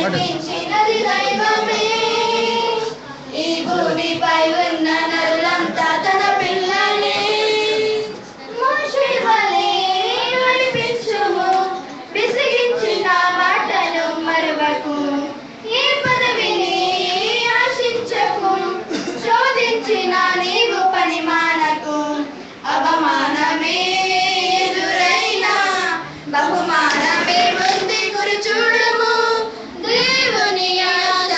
నడిపించినది దైవమే. ఈ భూమిపై ఉన్న నరులంతా తన పిల్లలే. మోషే వలె నడిపించుము, విసిగించిన మాటను మరువకు. ఏ పదవిని ఆశించకు, శోధించిన నీవు పని మానకు. అవమానమే ఎదురైనా బహుమానమే ముందు గురి చూడుము. దేవుని ఆశ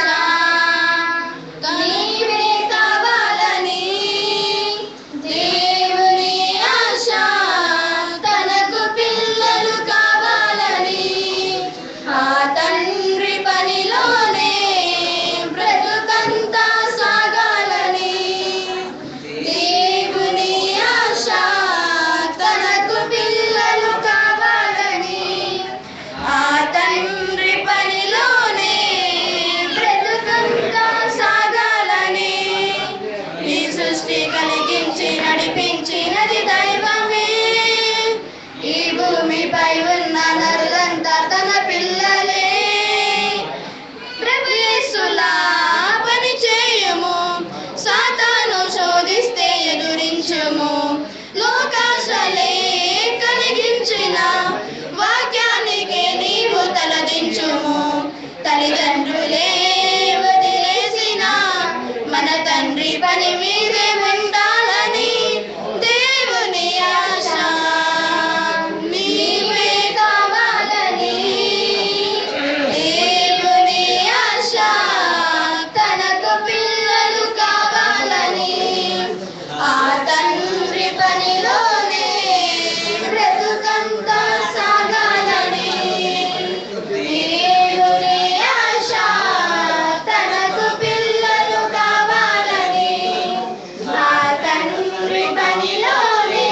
నీవే కావాలని, దేవుని ఆశ తనకు పిల్లలు కావాలని. ఆ తండ్రి పనిలోనే బ్రతుకంతా సాగాలని. దేవుని ఆశ తనకు పిల్లలు కావాలని. ఆ తండ్రి పనిలోనే బ్రతుకంతా సాగాలని. ఈ సృష్టి కలిగించి నడిపించినది దైవమే. ఈ భూమిపై ఉన్న నరులంతా తన పిల్లలే. ప్రభు యేసులా పని చేయము, సాతాను శోధిస్తే ఎదురించుము. లోకాశలే కలిగించిన వాక్యానికి నీవు తలదించుము. తల్లిదండ్రులే వదిలేసిన మన తండ్రి పని మీదే ఉండాలని. దేవుని ఆశ నీవే కావాలని. దేవుని ఆశ తనకు పిల్లలు కావాలని. ఆ తండ్రి పనిలోనే బ్రతుకంతా సాగాలని. దేవుని ఆశ తనకు పిల్లలు కావాలని. ఆ తండ్రి పనిలోనే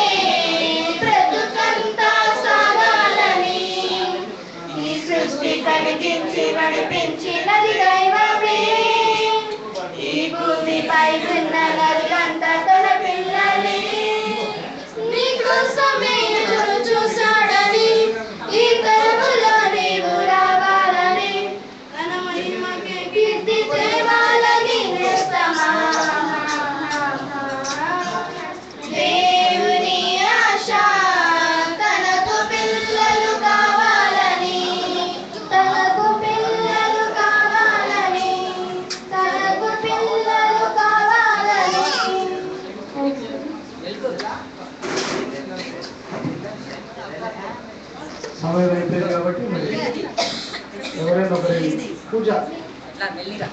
బ్రతుకంతా సాగాలని. ఈ సృష్టి కలిగించి నడిపించినది దైవమే. ఈ భూమిపై ఉన్న నరులంతా తన పిల్లలే. నీకోసమే ఎదురు చూశాడని, ఈ తరములో నీవు రావాలని. తన మహిమకి కీర్తి తేవాలని నేస్తమా. దేవుని ఆశ తనకు పిల్లలు కావాలని. తనకు పిల్లలు కావాలని. తనకు పిల్లలు కావాలని. సమయం అయిపోయింది కాబట్టి మరి ఎవరైనా ఒకరి పూజ మెల్లిగా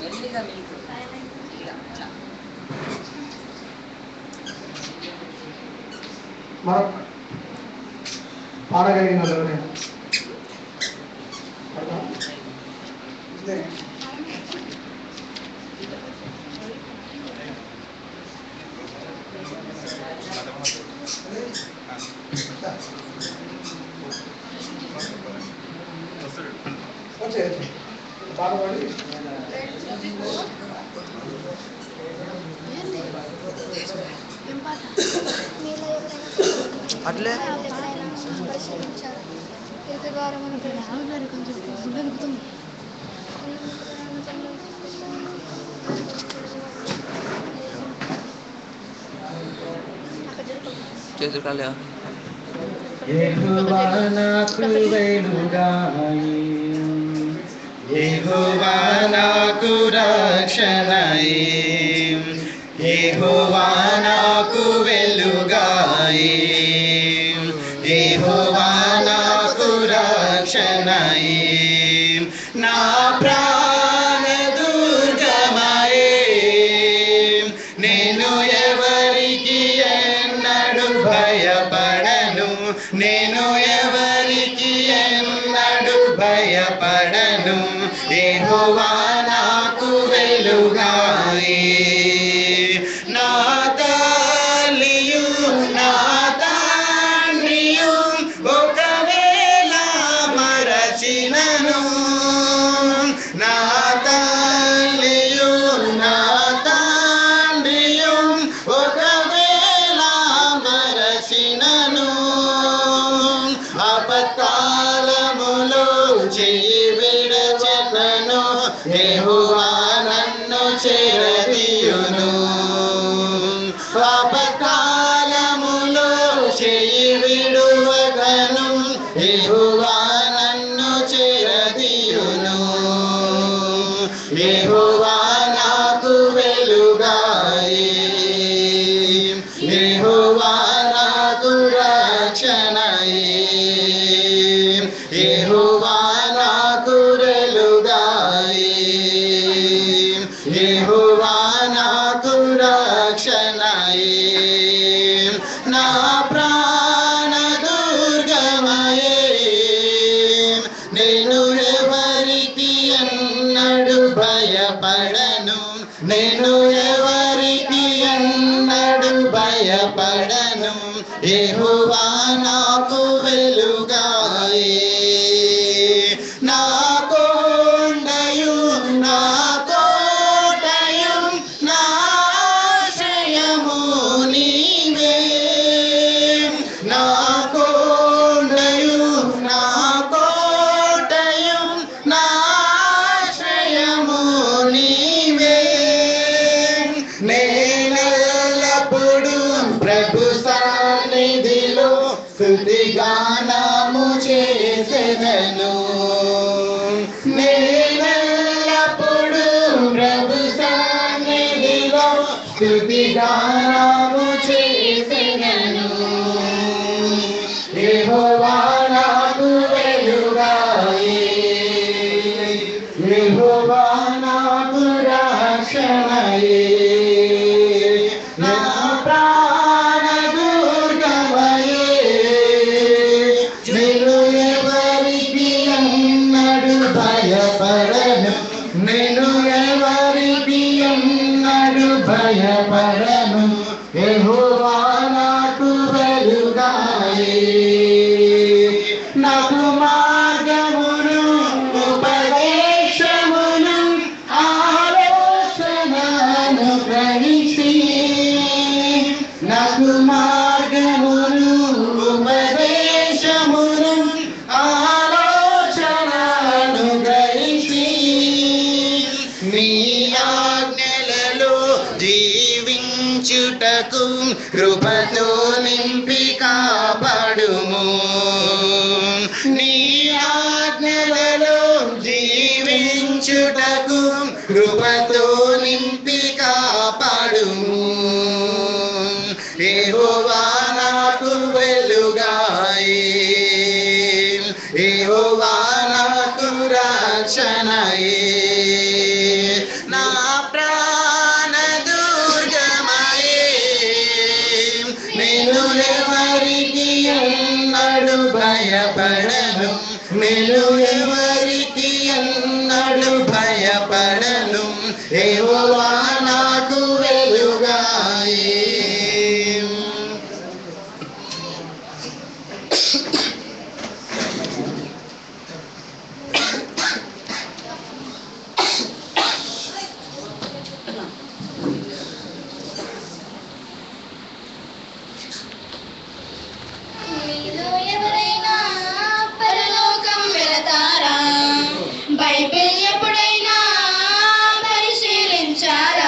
మెల్లిగా మీకు మనం పాడగలిగిన ఎవరైనా పాడబడి అట్లే చేతులు కాలే యెహోవా నాకు వెలుగాయి, యెహోవా నాకు రక్షణయి. యెహోవా నాకు వెలుగాయి, యెహోవా నాకు రక్షణయి. నా ప్రాణ దుర్గమయే, నేను ఎవరికి ఎన్నడు భయపడను. నేను ఎవరికి ఎన్నడు భయపడను. యెహోవా నాకు వెలుగాయి. నా తల్లియు నా తండ్రియు ఒకవేళ మరచినను. నా తల్లియు నా తండ్రియు ఒకవేళ మరచినను. ఆపత్కాలమున ఆపత్కాలములో చెయ్యి విడచెదను యెహోవా నన్ను చేరదీయును ఆపత్కాలములో చెయ్యి విడువగను యెహోవా నన్ను చేరదీయును యెహోవా నాకు వెలుగాయి యెహోవా నాకు రక్షణయి యెహోవా నాకు వెలుగాయి యెహోవా నాకు రక్షణయి నా ప్రాణ దుర్గమయే నేను ఎవరికి ఎన్నడు భయపడను నేను ఎవరికి ఎన్నడు భయపడను యెహోవా నాకు వెలుగాయి నా కొండయు నా కోటయు నా ఆశ్రయము నీవే నా కొండయు నా కోటయు నా ఆశ్రయము నీవే నేనెల్లప్పుడు ప్రభు సన్నిధిలో స్తుతిగానము చేసెదను నేనెల్లప్పుడు ప్రభు సన్నిధిలో స్తుతిగానము చేసెదను యెహోవా నాకు వెలుగాయి యెహోవా నాకు రక్షణయి నా ప్రాణ దుర్గమయే నేను ఎవరికి ఎన్నడు భయపడను నేను ఎవరికి ఎన్నడు భయపడను యెహోవా నాకు వెలుగాయి నాకు మార్గమును ఉపదేశమును ఆలోచనను గ్రహించి నాకు మార్గమును ఉపదేశమును ఆలోచనను గ్రహించి నీ ఆజ్ఞలలో జీవించుటకు కృపతో నింపి కాపాడుము నీ ఆజ్ఞలలో జీవించుటకు కృపతో నింపి కాపాడుము యెహోవా నాకు వెలుగాయి యెహోవా నాకు రక్షణయి నా ప్రాణ దుర్గమయే నేను ఎవరికి ఎన్నడు భయపడను నేను ఎవరికి ఎన్నడు భయపడను యెహోవా నాకు వెలుగాయి మీలో ఎవరైనా పరలోకం వెళతారా? బైబిల్ ఎప్పుడైనా పరిశీలించారా?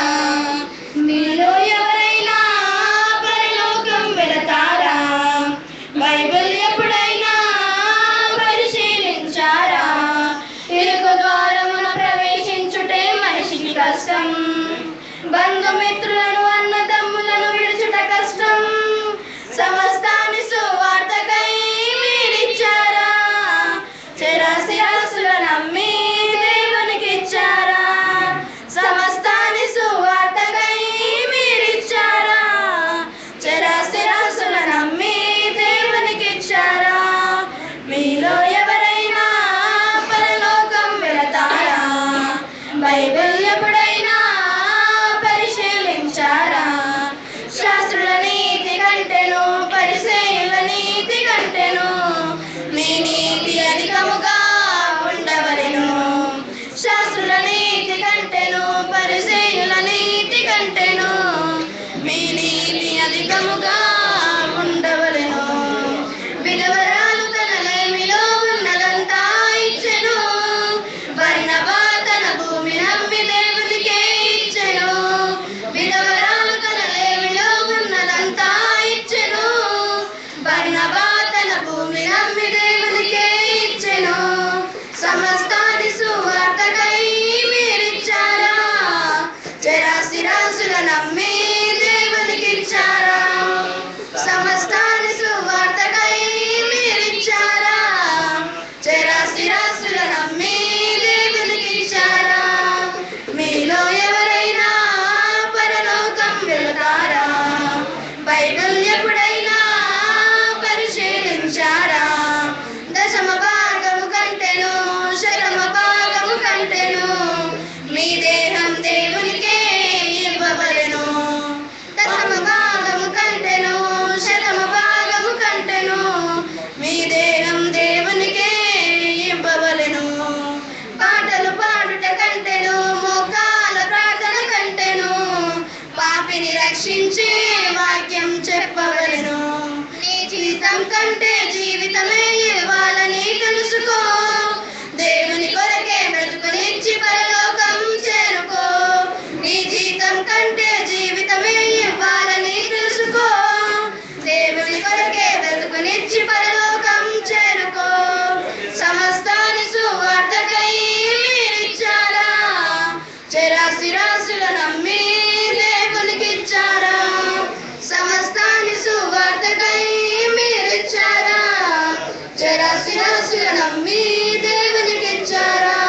స్థిరాస్తులు నమ్మి దేవునికిచ్చారా?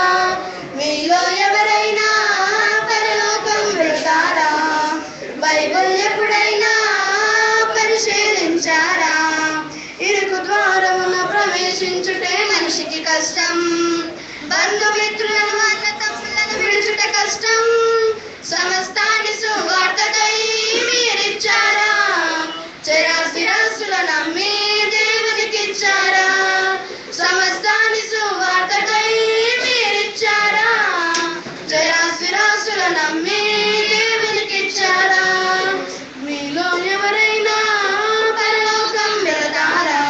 మీలో ఎవరైనా పరలోకం వెళ్తారా? బైబిల్ ఎప్పుడైనా పరిశీలించారా? ఇరుకు ద్వారమున ప్రవేశించుటే మనిషికి కష్టం, బంధుమిత్రులను అన్న తమ్ములను విడుచుట కష్టం. సమస్తాన్ని సువార్తకై మీరిచ్చారా? స్థిరాస్తులు నమ్మి దేవునికిచ్చారా? సమస్తాన్ని సువార్తకై మీరిచ్చారా? స్థిరాస్తులు నమ్మి దేవునికిచ్చారా? మీలో ఎవరైనా పరలోకం వెళతారా?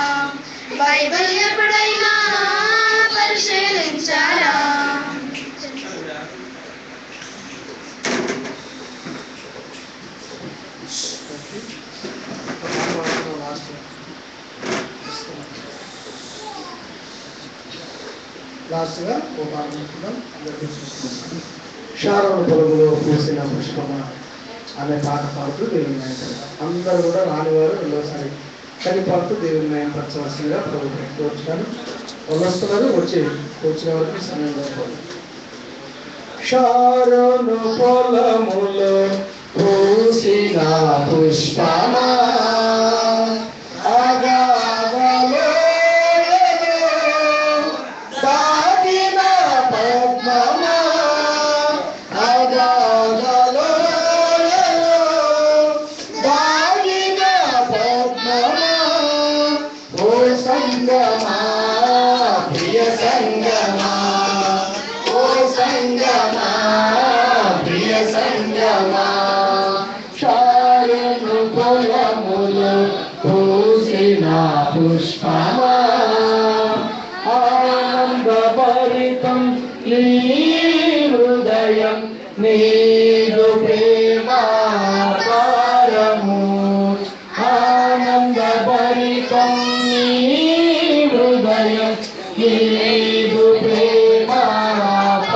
బైబిల్ ఎప్పుడైనా పరిశీలించారా? లాస్ట్గా ఒక పాఠం షారోను పొరుగులో పూసిన పుష్పమా అనే పాట పాడుతూ దేవుని న్యాయపడతారు. అందరూ కూడా రానివారు రెండోసారి కానీ పాడుతూ దేవుని న్యాయపరచవలసిందిగా ప్రభుత్వం కోరుచున్నాను. వాళ్ళు వస్తున్నారు, వచ్చి కూర్చునే వరకు సమయం సరిపోదు. షారోను పొలములో పూసిన పుష్పమా పుష్పమా ఆనందభరితం నీ హృదయం, నీదు ప్రేమాకారము. ఆనందభరితం నీ హృదయం, నీదు ప్రేమాకారము.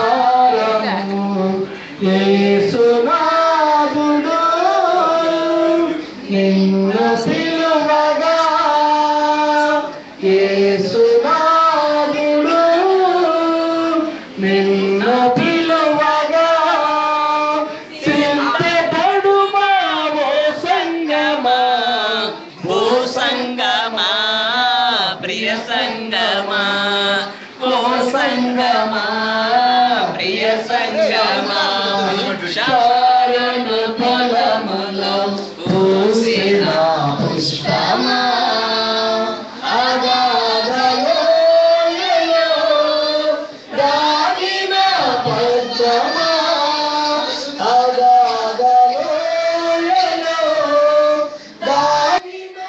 యేసునాథుడు నిన్ను పిలువగా, యేసునాథుడు నిన్ను పిలువగా, సింతపడుమా ఓ సంగమా, ఓ సంగమా ప్రియ సంగమా, ఓ సంగమా ప్రియ సంగమా.